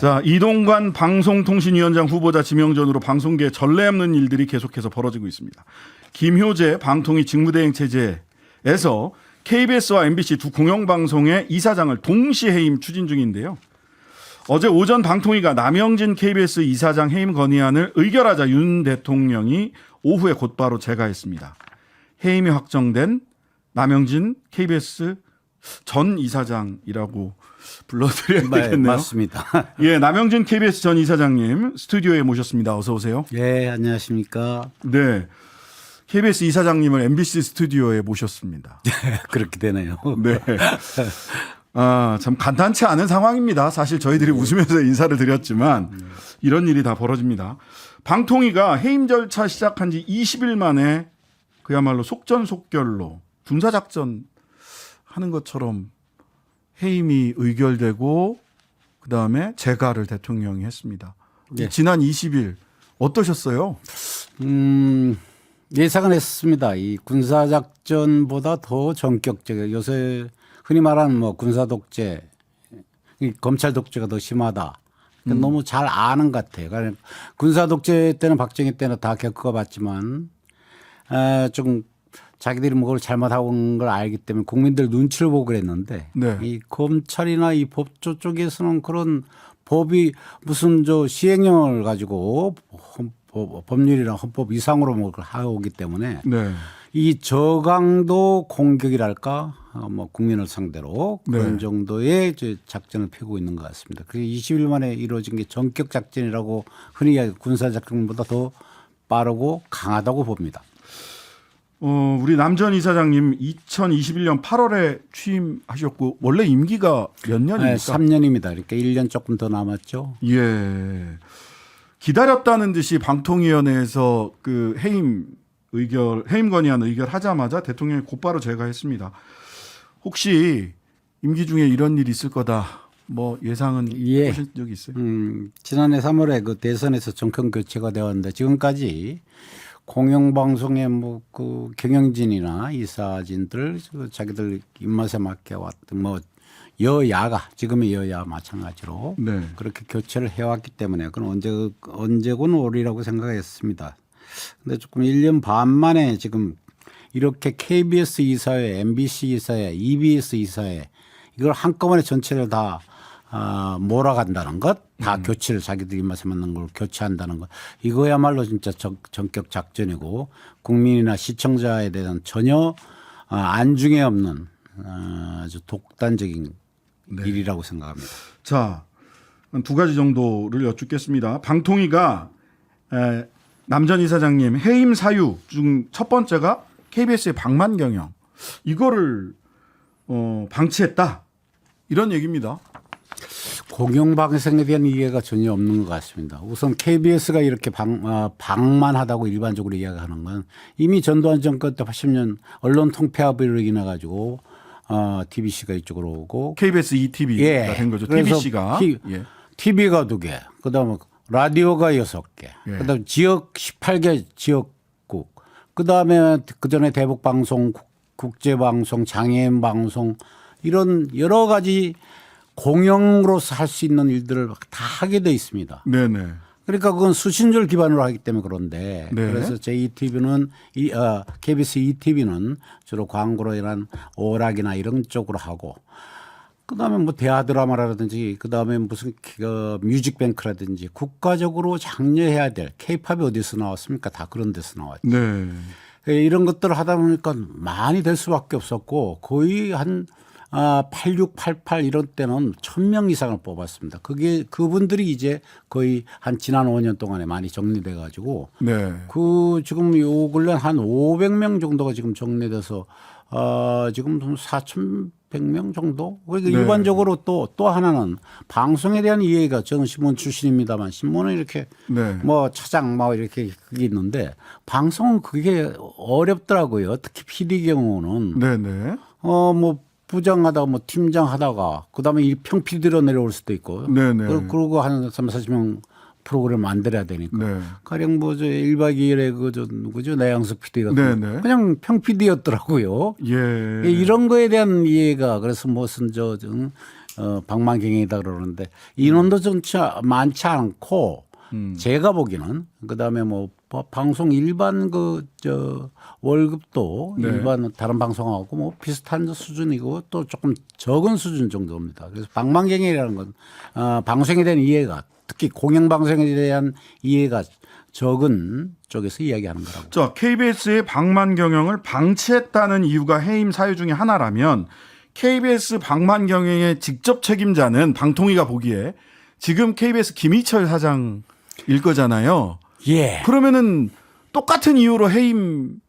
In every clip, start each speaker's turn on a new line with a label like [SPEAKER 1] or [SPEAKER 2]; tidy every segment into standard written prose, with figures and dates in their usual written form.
[SPEAKER 1] 자, 이동관 방송통신위원장 후보자 지명전으로 방송계에 전례 없는 일들이 계속해서 벌어지고 있습니다. 김효재 방통위 직무대행 체제에서 KBS와 MBC 두 공영방송의 이사장을 동시 해임 추진 중인데요. 어제 오전 방통위가 남영진 KBS 이사장 해임 건의안을 의결하자 윤 대통령이 오후에 곧바로 재가했습니다. 해임이 확정된 남영진 KBS 전 이사장이라고 불러드려야 되겠네요.
[SPEAKER 2] 맞습니다.
[SPEAKER 1] 예, 남영진 KBS 전 이사장님 스튜디오에 모셨습니다. 어서 오세요.
[SPEAKER 2] 예, 안녕하십니까.
[SPEAKER 1] 네, KBS 이사장님을 MBC 스튜디오에 모셨습니다.
[SPEAKER 2] 그렇게 되네요.
[SPEAKER 1] 네. 아, 참 간단치 않은 상황입니다. 사실 저희들이 웃으면서 인사를 드렸지만 이런 일이 다 벌어집니다. 방통위가 해임 절차 시작한 지 20일 만에 그야말로 속전속결로 군사작전 하는 것처럼 해임이 의결되고 그다음에 재가를 대통령이 했습니다.
[SPEAKER 2] 네.
[SPEAKER 1] 지난 20일 어떠셨어요?
[SPEAKER 2] 예상은 했습니다. 이 군사작전보다 더 전격적이에요. 요새 흔히 말하는 뭐 군사독재, 이 검찰 독재가 더 심하다. 너무 잘 아는 것 같아요. 그러니까 군사독재 때는 박정희 때는 다 겪어봤지만 좀 자기들이 뭘 잘못하고 온 걸 알기 때문에 국민들 눈치를 보고 그랬는데
[SPEAKER 1] 네.
[SPEAKER 2] 이 검찰이나 이 법조 쪽에서는 그런 법이 무슨 저 시행령을 가지고 법률이나 헌법 이상으로 뭐 하고 오기 때문에
[SPEAKER 1] 네.
[SPEAKER 2] 이 저강도 공격이랄까 뭐 국민을 상대로 그런
[SPEAKER 1] 네.
[SPEAKER 2] 정도의 작전을 펴고 있는 것 같습니다. 그게 20일 만에 이루어진 게 전격 작전이라고 흔히 이야기 군사 작전보다 더 빠르고 강하다고 봅니다.
[SPEAKER 1] 우리 남 전 이사장님 2021년 8월에 취임하셨고 원래 임기가 몇 년입니까?
[SPEAKER 2] 네, 3년입니다. 그러니까 1년 조금 더 남았죠.
[SPEAKER 1] 예. 기다렸다는 듯이 방통위원회에서 그 해임 건의안 의결하자마자 대통령이 곧바로 재가했습니다. 혹시 임기 중에 이런 일이 있을 거다. 뭐 예상은
[SPEAKER 2] 예.
[SPEAKER 1] 하신 적이 있어요?
[SPEAKER 2] 지난해 3월에 그 대선에서 정권 교체가 되었는데 지금까지 공영방송의 뭐 그 경영진이나 이사진들 자기들 입맛에 맞게 왔던 뭐 여야가 지금의 여야 마찬가지로
[SPEAKER 1] 네.
[SPEAKER 2] 그렇게 교체를 해왔기 때문에 그건 언제건 오리라고 생각했습니다. 근데 조금 1년 반 만에 지금 이렇게 KBS 이사회, MBC 이사회, EBS 이사회 이걸 한꺼번에 전체를 다 몰아간다는 것, 다 교체를 자기들 입맛에 맞는 걸 교체한다는 것, 이거야말로 진짜 전격 작전이고 국민이나 시청자에 대한 전혀 안중에 없는 아주 독단적인 일이라고 생각합니다.
[SPEAKER 1] 자, 두 가지 정도를 여쭙겠습니다. 방통위가 남 전 이사장님 해임 사유 중 첫 번째가 KBS의 방만 경영 이거를 방치했다 이런 얘기입니다.
[SPEAKER 2] 공영방송에 대한 이해가 전혀 없는 것 같습니다. 우선 KBS가 이렇게 방만하다고 일반적으로 이야기하는 건 이미 전두환 정권 때 80년 언론 통폐합으로 인해 가지고 TBC가 이쪽으로 오고
[SPEAKER 1] KBS ETV가
[SPEAKER 2] 예.
[SPEAKER 1] 된 거죠.
[SPEAKER 2] 그래서
[SPEAKER 1] TBC가. 예.
[SPEAKER 2] TV가 2개, 그다음에 라디오가 6개,
[SPEAKER 1] 예.
[SPEAKER 2] 그다음에 지역 18개 지역국, 그다음에 그전에 대북방송, 국제방송, 장애인방송 이런 여러 가지 공영으로서 할 수 있는 일들을 다 하게 돼 있습니다.
[SPEAKER 1] 네네.
[SPEAKER 2] 그러니까 그건 수신료를 기반으로 하기 때문에 그런데
[SPEAKER 1] 네.
[SPEAKER 2] 그래서 JETV는 KBS ETV는 주로 광고로 인한 오락이나 이런 쪽으로 하고 그다음에 뭐 대하 드라마라든지 그다음에 무슨 뮤직뱅크라든지 국가적으로 장려해야 될 K-팝이 어디서 나왔습니까? 다 그런 데서 나왔죠.
[SPEAKER 1] 네.
[SPEAKER 2] 이런 것들을 하다 보니까 많이 될 수밖에 없었고 거의 한 86, 88 이런 때는 1000명 이상을 뽑았습니다. 그게 그분들이 이제 거의 한 지난 5년 동안에 많이 정리돼 가지고
[SPEAKER 1] 네.
[SPEAKER 2] 그 지금 요 근래 한 500명 정도가 지금 정리돼서 지금 4,100명 정도? 그러니까
[SPEAKER 1] 네.
[SPEAKER 2] 일반적으로 또 하나는 방송에 대한 이해가 저는 신문 출신입니다만 신문은 이렇게
[SPEAKER 1] 네.
[SPEAKER 2] 뭐 차장 뭐 이렇게 그게 있는데 방송은 그게 어렵더라고요. 특히 PD 경우는
[SPEAKER 1] 네네.
[SPEAKER 2] 뭐 부장하다가 뭐 팀장하다가 그다음에 이 평PD로 내려올 수도 있고
[SPEAKER 1] 네네.
[SPEAKER 2] 그러고 한 30-40명 프로그램 만들어야 되니까
[SPEAKER 1] 네.
[SPEAKER 2] 가령 뭐저 1박 2일에 그저 누구죠 내양석 PD가
[SPEAKER 1] 네네.
[SPEAKER 2] 그냥 평PD였더라고요.
[SPEAKER 1] 예.
[SPEAKER 2] 이런 거에 대한 이해가 그래서 무슨 방망경이다 그러는데 인원도 좀 많지 않고 제가 보기에는 그다음에 뭐 방송 일반 월급도
[SPEAKER 1] 네.
[SPEAKER 2] 일반 다른 방송하고 뭐 비슷한 수준이고 또 조금 적은 수준 정도입니다. 그래서 방망경이라는 건 방송에 대한 이해가 특히 공영방송에 대한 이해가 적은 쪽에서 이야기하는 거라고.
[SPEAKER 1] 자, KBS의 방만 경영을 방치했다는 이유가 해임 사유 중에 하나라면 KBS 방만 경영의 직접 책임자는 방통위가 보기에 지금 KBS 김희철 사장일 거잖아요.
[SPEAKER 2] 예.
[SPEAKER 1] 그러면은 똑같은 이유로 해임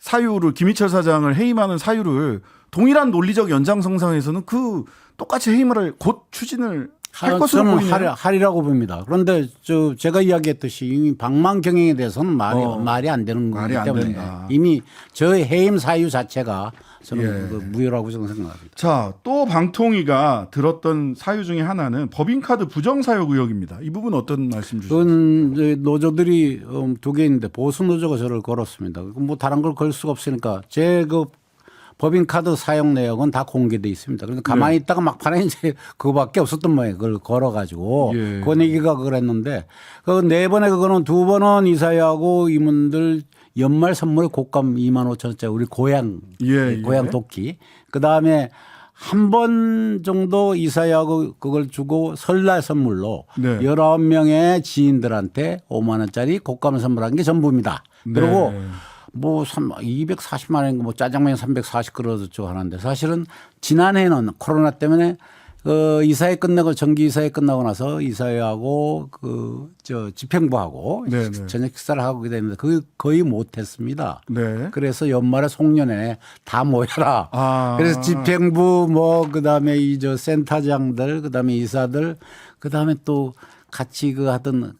[SPEAKER 1] 사유를 김희철 사장을 해임하는 사유를 동일한 논리적 연장선상에서는 그 똑같이 해임을 곧 추진을 할 것으로
[SPEAKER 2] 저는
[SPEAKER 1] 보이네요.
[SPEAKER 2] 하리라고 봅니다. 그런데 제가 이야기했듯이 이미 방만 경영에 대해서는 말이 안 되는
[SPEAKER 1] 말이
[SPEAKER 2] 거기
[SPEAKER 1] 안
[SPEAKER 2] 때문에
[SPEAKER 1] 된다.
[SPEAKER 2] 이미 저의 해임 사유 자체가 저는
[SPEAKER 1] 예.
[SPEAKER 2] 그 무효라고 저는 생각합니다.
[SPEAKER 1] 자, 또 방통위가 들었던 사유 중에 하나는 법인카드 부정사용 의혹입니다. 이 부분 어떤 말씀 주시죠?
[SPEAKER 2] 그건 이제 노조들이 두 개 있는데 보수 노조가 저를 걸었습니다. 뭐 다른 걸 걸 수가 없으니까 제 그 법인카드 사용 내역은 다 공개돼 있습니다. 그러니까 가만히 있다가 막판에 이제 그거밖에 없었던 모양이에요. 그걸 걸어가지고
[SPEAKER 1] 예.
[SPEAKER 2] 권익위가 그랬는데 그 네 번에 그거는 두 번은 이사회하고 임원들 연말 선물 곶감 25,000원짜리 우리 고향
[SPEAKER 1] 예,
[SPEAKER 2] 고향
[SPEAKER 1] 예.
[SPEAKER 2] 도끼. 그 다음에 한 번 정도 이사회하고 그걸 주고 설날 선물로
[SPEAKER 1] 네.
[SPEAKER 2] 19명의 지인들한테 5만 원짜리 곶감을 선물한 게 전부입니다. 그리고
[SPEAKER 1] 네.
[SPEAKER 2] 뭐 240만 원인가 뭐 짜장면 340그릇 쪽 하는데 사실은 지난해는 코로나 때문에 이사회 끝나고 정기 이사회 끝나고 나서 이사회하고 집행부하고
[SPEAKER 1] 네, 네.
[SPEAKER 2] 저녁 식사를 하고 됐는데 그게 거의 못했습니다.
[SPEAKER 1] 네.
[SPEAKER 2] 그래서 연말에 송년회 다 모여라.
[SPEAKER 1] 아.
[SPEAKER 2] 그래서 집행부 뭐 그다음에 센터장들 그다음에 이사들 그다음에 또 같이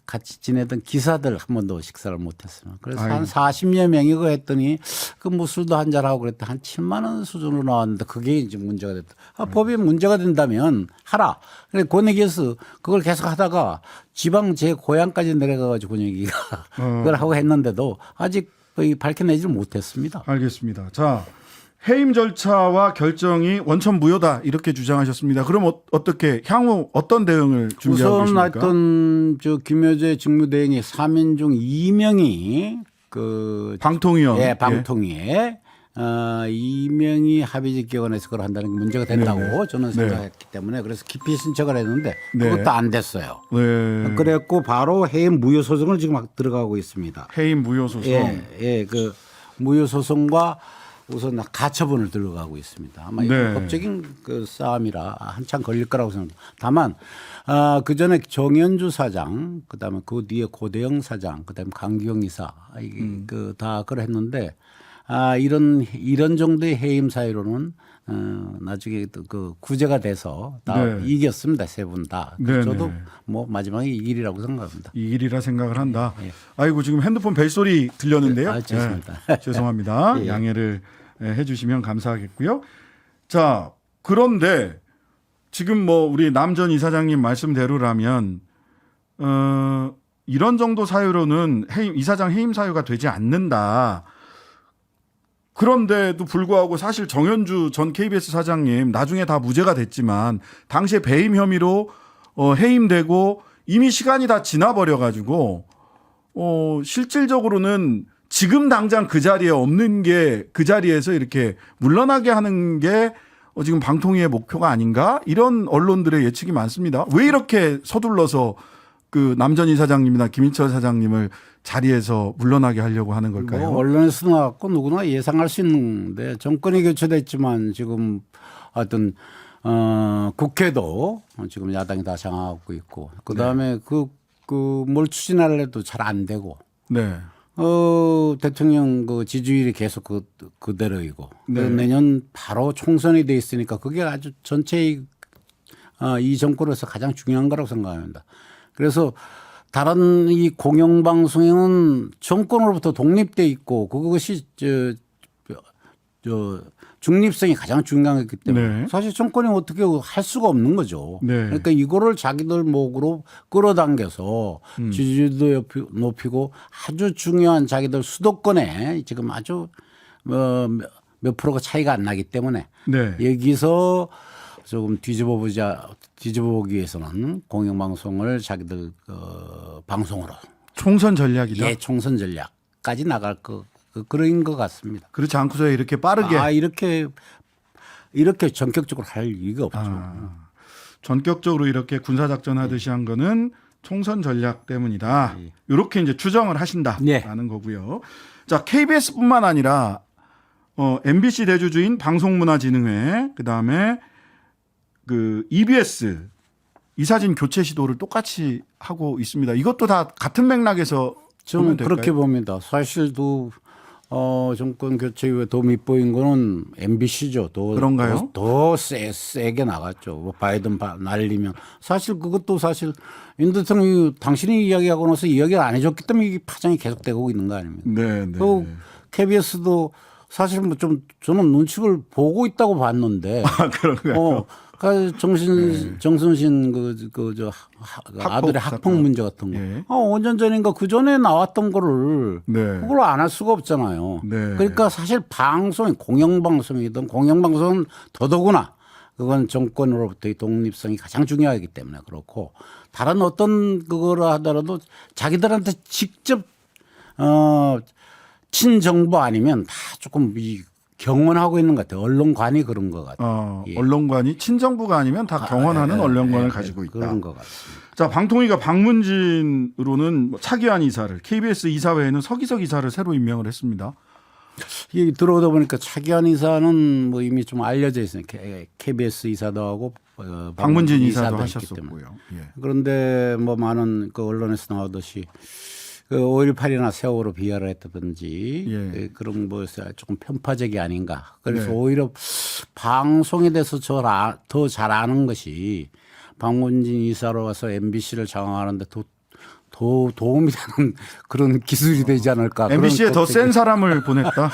[SPEAKER 2] 같이 지내던 기사들 한 번도 식사를 못했어요. 그래서 한 40여 명이 그 했더니 뭐 술도 한잔 하고 그랬더니 한 7만 원 수준으로 나왔는데 그게 이제 문제가 됐다. 법이 문제가 된다면 하라. 그래 권익위에서 그걸 계속 하다가 지방 제 고향까지 내려가가지고 권익위가 그걸 하고 했는데도 아직 밝혀내지를 못했습니다.
[SPEAKER 1] 알겠습니다. 자, 해임 절차와 결정이 원천 무효다 이렇게 주장하셨습니다. 그럼 어떻게 향후 어떤 대응을 준비하고
[SPEAKER 2] 우선
[SPEAKER 1] 계십니까?
[SPEAKER 2] 하여튼 김효재 직무대행이 3인 중 2명이
[SPEAKER 1] 방통위원.
[SPEAKER 2] 예, 방통위에 2명이 합의적 기관에서 그걸 한다는 게 문제가 된다고
[SPEAKER 1] 네네.
[SPEAKER 2] 저는 생각했기 때문에 그래서 기피 신청을 했는데
[SPEAKER 1] 네.
[SPEAKER 2] 그것도 안 됐어요.
[SPEAKER 1] 네.
[SPEAKER 2] 그랬고 바로 해임 무효 소송을 지금 막 들어가고 있습니다.
[SPEAKER 1] 해임 무효 소송.
[SPEAKER 2] 예, 그 무효 소송과 우선 가처분을 들어가고 있습니다. 아마
[SPEAKER 1] 네.
[SPEAKER 2] 법적인 그 싸움이라 한참 걸릴 거라고 생각합니다. 다만 그 전에 정현주 사장, 그다음에 그 뒤에 고대영 사장, 그다음에 강기영 이사 다 그걸 했는데 이런 정도의 해임 사유로는 나중에 그 구제가 돼서 다
[SPEAKER 1] 네.
[SPEAKER 2] 이겼습니다. 세 분 다.
[SPEAKER 1] 네,
[SPEAKER 2] 저도
[SPEAKER 1] 네.
[SPEAKER 2] 뭐 마지막에 이 길이라고 생각합니다.
[SPEAKER 1] 이 일이라 생각을 한다.
[SPEAKER 2] 예.
[SPEAKER 1] 아이고 지금 핸드폰 벨소리 들렸는데요.
[SPEAKER 2] 죄송합니다.
[SPEAKER 1] 예, 죄송합니다.
[SPEAKER 2] 예.
[SPEAKER 1] 양해를 해주시면 감사하겠고요. 자, 그런데 지금 뭐 우리 남 전 이사장님 말씀대로라면 이런 정도 사유로는 이사장 해임 사유가 되지 않는다. 그런데도 불구하고 사실 정현주 전 KBS 사장님 나중에 다 무죄가 됐지만 당시에 배임 혐의로 해임되고 이미 시간이 다 지나버려 가지고 실질적으로는 지금 당장 그 자리에 없는 게 그 자리에서 이렇게 물러나게 하는 게 지금 방통위의 목표가 아닌가 이런 언론들의 예측이 많습니다. 왜 이렇게 서둘러서 그 남 전 이사장님이나 김인철 사장님을 자리에서 물러나게 하려고 하는 걸까요?
[SPEAKER 2] 뭐 언론에서 나왔고 누구나 예상할 수 있는데 정권이 교체됐지만 지금 하여튼 국회도 지금 야당이 다 장악하고 있고 그다음에 뭘 추진하려도 잘 안 되고
[SPEAKER 1] 네.
[SPEAKER 2] 대통령 그 지지율이 계속 그대로이고
[SPEAKER 1] 네.
[SPEAKER 2] 내년 바로 총선이 돼 있으니까 그게 아주 전체 이 정권에서 가장 중요한 거라고 생각합니다. 그래서 다른 이 공영방송은 정권으로부터 독립돼 있고 그것이 중립성이 가장 중요하기 때문에
[SPEAKER 1] 네.
[SPEAKER 2] 사실 정권이 어떻게 할 수가 없는 거죠.
[SPEAKER 1] 네.
[SPEAKER 2] 그러니까 이거를 자기들 목으로 끌어당겨서 지지율도 높이고 아주 중요한 자기들 수도권에 지금 아주 몇 프로가 차이가 안 나기 때문에
[SPEAKER 1] 네.
[SPEAKER 2] 여기서 조금 뒤집어보기 위해서는 공영방송을 자기들 방송으로
[SPEAKER 1] 총선 전략이다.
[SPEAKER 2] 예, 총선 전략까지 나갈 그런 것 같습니다.
[SPEAKER 1] 그렇지 않고서 이렇게 빠르게
[SPEAKER 2] 이렇게 전격적으로 할 이유가 없죠.
[SPEAKER 1] 전격적으로 이렇게 군사작전 하듯이 한 거는 총선 전략 때문이다. 이렇게 이제 추정을 하신다라는 거고요. 자, KBS뿐만 아니라 MBC 대주주인 방송문화진흥회, 그다음에 그 EBS 이사진 교체 시도를 똑같이 하고 있습니다. 이것도 다 같은 맥락에서
[SPEAKER 2] 저는
[SPEAKER 1] 보면 될까요?
[SPEAKER 2] 그렇게 봅니다. 사실 정권 교체 이후에 더 밑보인 거는 MBC죠.
[SPEAKER 1] 그런가요?
[SPEAKER 2] 더 세게 나갔죠. 뭐 바이든 날리면 사실 그것도 사실 윤 대통령이 당신이 이야기하고 나서 이야기를 안 해줬기 때문에 이 파장이 계속되고 있는 거 아닙니까?
[SPEAKER 1] 네, 네.
[SPEAKER 2] 또 KBS도 사실 뭐 좀 저는 눈치를 보고 있다고 봤는데.
[SPEAKER 1] 그런가요?
[SPEAKER 2] 그러니까 정순신 아들의 학폭 문제 같은 거.
[SPEAKER 1] 예.
[SPEAKER 2] 5년 전인가 그 전에 나왔던 거를 그걸 안 할 수가 없잖아요.
[SPEAKER 1] 네.
[SPEAKER 2] 그러니까 사실 공영방송이든 공영방송은 더더구나 그건 정권으로부터의 독립성이 가장 중요하기 때문에 그렇고 다른 어떤 그거를 하더라도 자기들한테 직접 친정부 아니면 다 조금 경원하고 있는 것 같아요. 언론관이 그런 것 같아요.
[SPEAKER 1] 언론관이 친정부가 아니면 다 경원하는 언론관을 가지고 있다.
[SPEAKER 2] 그런 것 같습니다.
[SPEAKER 1] 자, 방통위가 방문진으로는 차기환 이사를, KBS 이사회에는 서기석 이사를 새로 임명을 했습니다.
[SPEAKER 2] 이게 들어오다 보니까 차기환 이사는 뭐 이미 좀 알려져 있어요. KBS 이사도 하고
[SPEAKER 1] 방문진 이사도
[SPEAKER 2] 있기
[SPEAKER 1] 하셨었고요.
[SPEAKER 2] 때문에.
[SPEAKER 1] 예.
[SPEAKER 2] 그런데 뭐 많은 그 언론에서 나오듯이 그 5.18이나 세월호 비하를 했다든지 그런 것에 조금 편파적이 아닌가. 그래서 오히려 방송에 대해서 더 잘 아는 것이 방문진 이사로 와서 MBC를 장악하는데 더 도움이 되는 그런 기술이 되지 않을까.
[SPEAKER 1] MBC에 더 센 사람을 보냈다.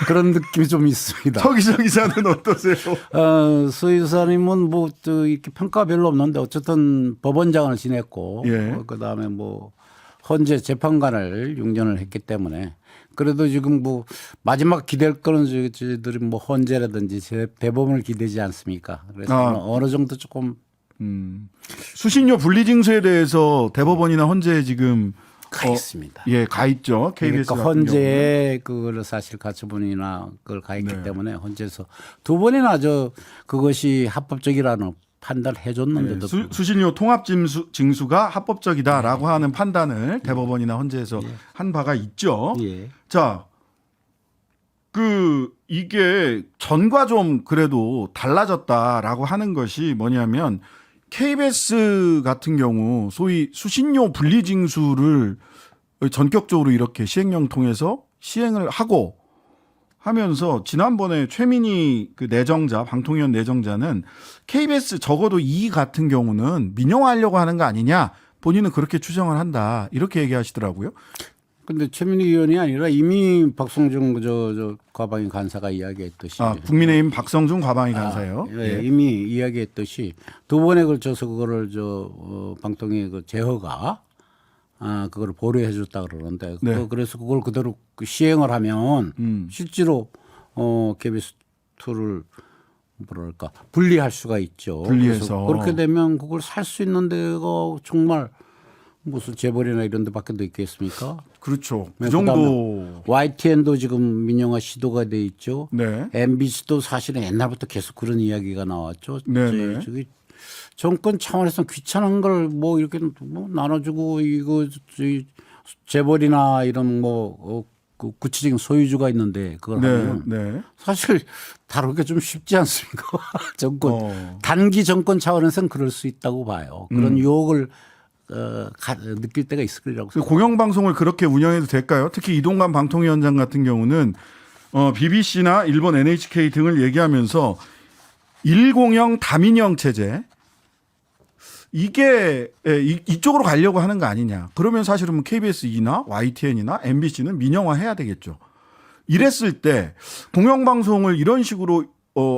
[SPEAKER 2] 그런 느낌이 좀 있습니다.
[SPEAKER 1] 서기석 이사는 어떠세요?
[SPEAKER 2] 서 이사님은 뭐 이렇게 평가 별로 없는데 어쨌든 법원장을 지냈고 그다음에 뭐 헌재 재판관을 6년을 했기 때문에 그래도 지금 뭐 마지막 기댈 거는 저희들이 뭐 헌재라든지 대법원을 기대지 않습니까? 그래서 어느 정도 조금
[SPEAKER 1] 수신료 분리징수에 대해서 대법원이나 헌재에 지금
[SPEAKER 2] 가 있습니다.
[SPEAKER 1] 가 있죠. KBS
[SPEAKER 2] 그러니까 헌재에 그걸 사실 가처분이나 그걸 가 있기 때문에 헌재에서 두 번이나 그것이 합법적이라는 판단을 해줬는데도
[SPEAKER 1] 수신료 통합 징수가 합법적이다라고 하는 판단을 대법원이나 헌재에서 한 바가 있죠. 자, 이게 전과 좀 그래도 달라졌다라고 하는 것이 뭐냐면 KBS 같은 경우 소위 수신료 분리징수를 전격적으로 이렇게 시행령 통해서 시행을 하고 하면서 지난번에 최민희 그 내정자 방통위원 내정자는 KBS 적어도 이 같은 경우는 민영화하려고 하는 거 아니냐 본인은 그렇게 추정을 한다 이렇게 얘기하시더라고요.
[SPEAKER 2] 근데 최민희 의원이 아니라 이미 박성중 저 과방위 간사가 이야기했듯이
[SPEAKER 1] 국민의힘 박성중 과방위 간사요.
[SPEAKER 2] 이미 이야기했듯이 두 번에 걸쳐서 그거를 방통위 그 제허가 그걸 보류해 줬다 그러는데 그래서 그걸 그대로 시행을 하면 실제로 KBS2를 뭐랄까 분리할 수가 있죠.
[SPEAKER 1] 분리해서
[SPEAKER 2] 그렇게 되면 그걸 살 수 있는 데가 정말 무슨 재벌이나 이런 데밖에 더 있겠습니까?
[SPEAKER 1] 그렇죠. 그 정도.
[SPEAKER 2] YTN도 지금 민영화 시도가 돼 있죠. MBC도 사실은 옛날부터 계속 그런 이야기가 나왔죠. 저기 정권 차원에서 귀찮은 걸 뭐 이렇게 뭐 나눠주고 이거 재벌이나 이런 뭐 구체적인 소유주가 있는데 그걸 하면 사실 다루기가 좀 쉽지 않습니까? 정권 단기 정권 차원에서는 그럴 수 있다고 봐요. 그런 유혹을 느낄 때가 있을 거라고 생각합니다.
[SPEAKER 1] 공영방송을 그렇게 운영해도 될까요? 특히 이동관 방통위원장 같은 경우는 BBC나 일본 NHK 등을 얘기하면서 1공영 다민영 체제 이게 이쪽으로 가려고 하는 거 아니냐. 그러면 사실은 KBS2나 YTN이나 MBC는 민영화해야 되겠죠. 이랬을 때 공영방송을 이런 식으로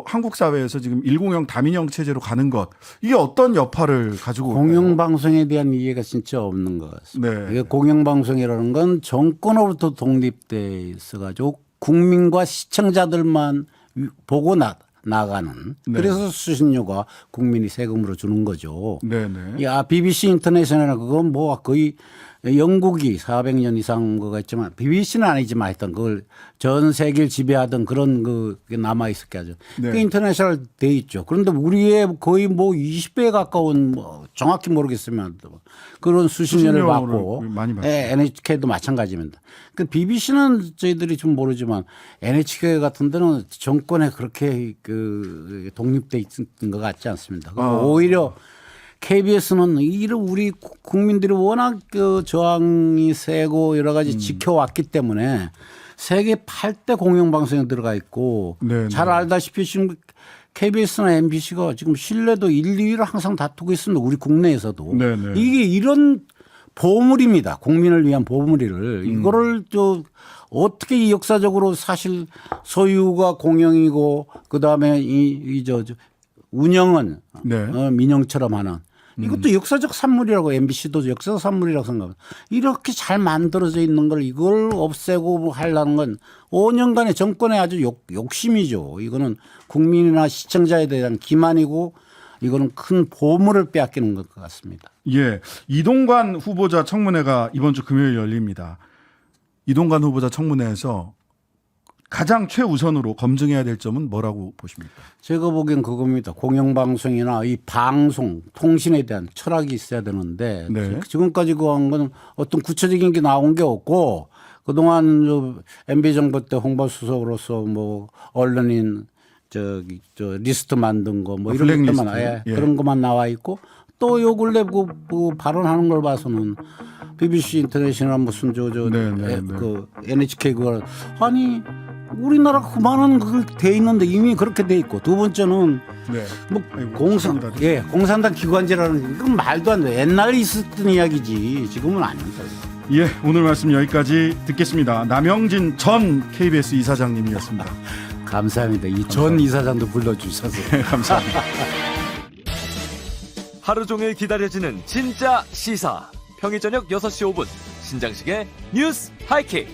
[SPEAKER 1] 한국 사회에서 지금 1공영 다민영 체제로 가는 것 이게 어떤 여파를 가지고 올까요?
[SPEAKER 2] 공영방송에 대한 이해가 진짜 없는 것 같습니다. 이게 공영방송이라는 건 정권으로부터 독립돼 있어가지고 국민과 시청자들만 보고 나가는
[SPEAKER 1] 네.
[SPEAKER 2] 그래서 수신료가 국민이 세금으로 주는 거죠.
[SPEAKER 1] 네네.
[SPEAKER 2] 야, BBC 인터내셔널 그건 뭐 거의 영국이 400년 이상 그거 있지만 BBC는 아니지만 하여튼 그걸 전 세계를 지배하던 그런 그게 남아 있었게 하죠.
[SPEAKER 1] 네.
[SPEAKER 2] 그 인터내셔널 돼 있죠. 그런데 우리의 거의 뭐 20배에 가까운 뭐 정확히 모르겠으면 그런 수신료를
[SPEAKER 1] 수신료를
[SPEAKER 2] 받고
[SPEAKER 1] 많이 받죠.
[SPEAKER 2] 예, NHK도 마찬가지입니다. 그 BBC는 저희들이 좀 모르지만 NHK 같은 데는 정권에 그렇게 그 독립돼 있는 것 같지 않습니다. 오히려 KBS는 이런 우리 국민들이 워낙 그 저항이 세고 여러 가지 지켜왔기 때문에 세계 8대 공영방송에 들어가 있고
[SPEAKER 1] 네네.
[SPEAKER 2] 잘 알다시피 지금 KBS나 MBC가 지금 신뢰도 1, 2위를 항상 다투고 있습니다. 우리 국내에서도.
[SPEAKER 1] 네네.
[SPEAKER 2] 이게 이런 보물입니다. 국민을 위한 보물을. 이거를 어떻게 이 역사적으로 사실 소유가 공영이고 그다음에 저 운영은
[SPEAKER 1] 네.
[SPEAKER 2] 민영처럼 하는 이것도 역사적 산물이라고 MBC도 역사적 산물이라고 생각합니다. 이렇게 잘 만들어져 있는 걸 이걸 없애고 하려는 건 5년간의 정권의 아주 욕심이죠. 이거는 국민이나 시청자에 대한 기만이고 이거는 큰 보물을 빼앗기는 것 같습니다.
[SPEAKER 1] 예. 이동관 후보자 청문회가 이번 주 금요일 열립니다. 이동관 후보자 청문회에서 가장 최우선으로 검증해야 될 점은 뭐라고 보십니까?
[SPEAKER 2] 제가 보기엔 그겁니다. 공영방송이나 이 방송, 통신에 대한 철학이 있어야 되는데
[SPEAKER 1] 네.
[SPEAKER 2] 지금까지 그 한 거는 어떤 구체적인 게 나온 게 없고 그동안 MB 정부 때 홍보수석으로서 뭐 언론인 저 리스트 만든 거 뭐 이런 것만
[SPEAKER 1] 예.
[SPEAKER 2] 그런 것만 나와 있고 또 요 근래 그 발언하는 걸 봐서는 BBC 인터내셔널 무슨 그 NHK 그걸 아니 우리나라 그 많은 그걸 돼 있는데 이미 그렇게 돼 있고 두 번째는
[SPEAKER 1] 네.
[SPEAKER 2] 뭐
[SPEAKER 1] 아이고,
[SPEAKER 2] 공산당 기관지라는 그건 말도 안 돼. 옛날에 있었던 이야기지 지금은 아닙니다.
[SPEAKER 1] 예, 오늘 말씀 여기까지 듣겠습니다. 남영진 전 KBS 이사장님이었습니다.
[SPEAKER 2] 감사합니다. 이 전 이사장도 불러주셔서
[SPEAKER 1] 감사합니다.
[SPEAKER 3] 하루 종일 기다려지는 진짜 시사. 평일 저녁 6시 5분 신장식의 뉴스 하이킥.